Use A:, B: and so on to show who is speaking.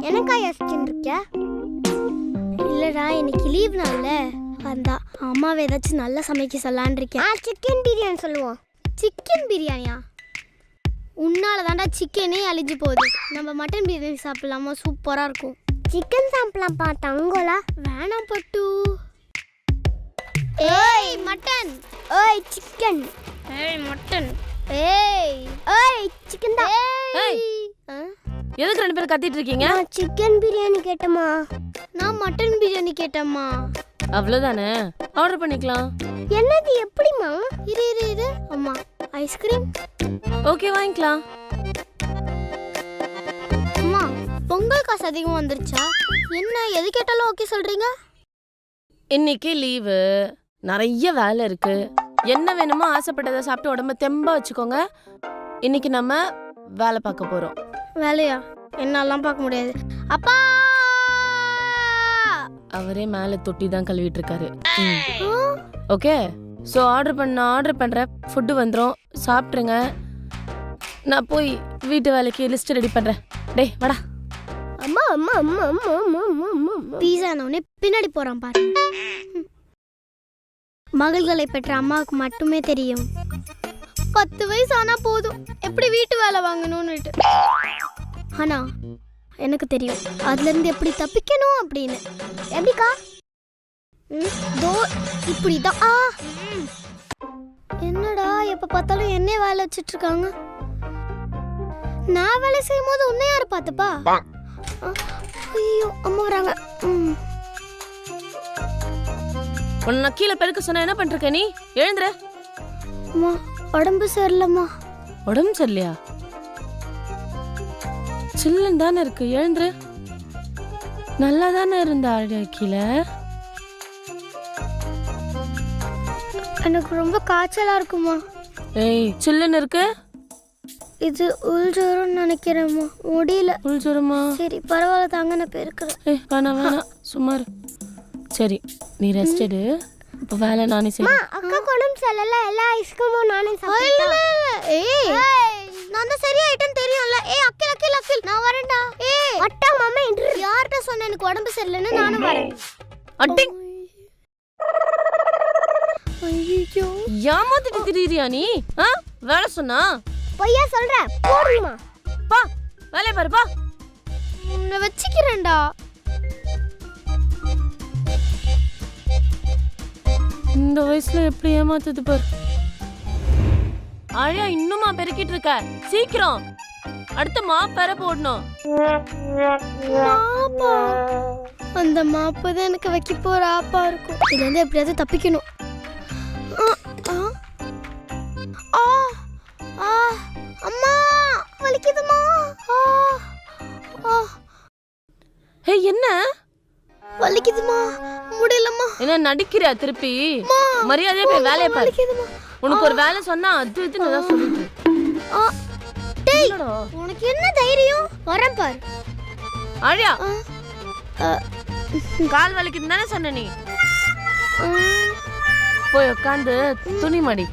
A: எனக்கா யோசிச்சுட்டு இருக்க? இல்லடா, இன்னைக்கு லீவ் நாள்ல வந்தா அம்மாவை ஏதாச்சும் நல்லா சமைக்க சொல்லலான்னு இருக்கேன். சிக்கன் பிரியாணி சொல்லுவோம். சிக்கன் பிரியாணியா? உன்னால தாண்டா சிக்கனே அழிஞ்சு போகுது. நம்ம மட்டன் பிரியாணி சாப்பிடலாமா? சூப்பரா இருக்கும். சிக்கன் சாப்பிடலாம்ப்பா தங்கோலா. வேணாம் பட்டு. ஏய் மட்டன். ஏய் சிக்கன். ஏய் மட்டன். ஏய் ஏய் சிக்கன் தான்.
B: ஏய் எதுக்கு ரெண்டு பேரும் கத்திட்டு இருக்கீங்க?
A: நான் சிக்கன் பிரியாணி கேட்டேம்மா. நான் மட்டன் பிரியாணி கேட்டேம்மா.
B: அவ்வளவுதானே, ஆர்டர் பண்ணிக்கலாம்.
A: என்னது எப்படிமா? இரு இரு இரு. அம்மா ஐஸ்கிரீம்.
B: ஓகே வாங்கிக்கலாம்.
A: அம்மா பொங்கல் காசு அதிகமாக வந்துருச்சா? என்ன எது கேட்டாலும் ஓகே சொல்றீங்க?
B: இன்னைக்கு லீவு, நிறைய வேலை இருக்கு. என்ன வேணுமோ ஆசைப்பட்டதை சாப்பிட்டு உடம்ப தெம்பா வச்சுக்கோங்க. இன்னைக்கு நம்ம வேலை பார்க்க போறோம்.
A: வேலையா? என்னெல்லாம் பார்க்க முடியாது. அப்பா
B: அவரே மேல தொட்டி தான் கழுவிட்டு இருக்காரு. ஓகே, ஸோ ஆர்டர் பண்ற ஃபுட்டு வந்துடும், சாப்பிட்ருங்க. நான் போய் வீட்டு வேலைக்கு லிஸ்ட் ரெடி பண்றேன். டேய் வாடா.
A: அம்மா அம்மா அம்மா அம்மா அம்மா அம்மா பீஸா நானே பின்னாடி போறான் பாரு. மகள்களை பெற்ற அம்மாவுக்கு மட்டுமே தெரியும் 10 வயசு ஆனா போதும் எப்படி வீட்டு வேலை வாங்கணும்னுட்டு. ஆனா எனக்கு தெரியும் அதுல இருந்து எப்படி தப்பிக்கணும் அப்படின்னு. எப்படிக்கா? தோ இப்படிதான். என்னடா எப்ப பார்த்தாலும் என்ன வேலை வச்சிட்டு இருக்காங்க? நான் வேலை செய்யும் போது உன்னை யாரு பார்த்துப்பா? ஐயோ அம்மா வராங்க.
B: உன்னை கீழே பெருக்க சொன்ன என்ன பண்ற நீ? எழுந்துற.
A: அம்மா உடம்பு சரியில்லம்மா.
B: உடம்பு சரியில்லையா? சில்லுன்னு தானே இருக்கு, எழுந்துரு. நல்லா தானே இருந்தா கீழே.
A: எனக்கு ரொம்ப காய்ச்சலா இருக்குமா.
B: ஏய் சில்லுன்னு இருக்கு.
A: இது உள்ஜோரம் நினைக்கிறேம்மா, முடியல.
B: உள்ஜோரமா?
A: சரி பரவாயில்ல தாங்க, நான் போயிருக்கிறேன்.
B: ஏய் வேணாம் சுமார். சரி நீ ரெஸ்ட் எடு, இப்போ வேலை நானே செய்றேன்.
A: அக்கா உடம்பு சரியில்லை, எல்லா ஐஸ்கிரீமும் நானே சாப்பிட்டேன். ஏய் நான் தான் சரியாயிட்டேன்னு தெரியும்ல. ஏய் அக்கில் அக்கில் அக்கில் நான் வரேன்டா. ஏய் அட்டா மாமா யார்கிட்ட சொன்ன எனக்கு உடம்பு சரியில்லைன்னு? நானும் வரேன்.
B: அட்டிங்.
A: ஐயோ
B: ஏமாத்திட்டு திரியா நீ? வேலை சொன்னா
A: பொய்யா சொல்ற? போடுமா
B: பா, வேலைய பாரு பா.
A: உன்னை வச்சுக்கிறேன்டா.
B: இந்த வயசுல எப்படி ஏமாத்துது பாரு. ஆழியா இன்னுமா பெருக்கிட்டு இருக்க? சீக்கிரம் அடுத்த மாப் பெற போடணும்.
A: மாப்பா? அந்த மாப்பு தான் எனக்கு வைக்க போற ஆப்பா இருக்கும். இதுல இருந்து எப்படியாவது தப்பிக்கணும். அம்மா வலிக்குதுமா.
B: ஹே என்ன
A: வலிக்குதுமா, முடியலம்மா.
B: என்ன நடிக்கிறியா? திருப்பி மரியாதையா போய் வேலைய பாரு. உனக்கு ஒரு வேலை சொன்னா அது இதுன்னு தான் சொல்லிட்டு.
A: டேய் உனக்கு என்ன தைரியம்? வரேன் பாரு.
B: ஆழியா கால் வலிக்குதுன்னு தானே சொன்ன நீ? போய் உட்காந்து துணி மடி.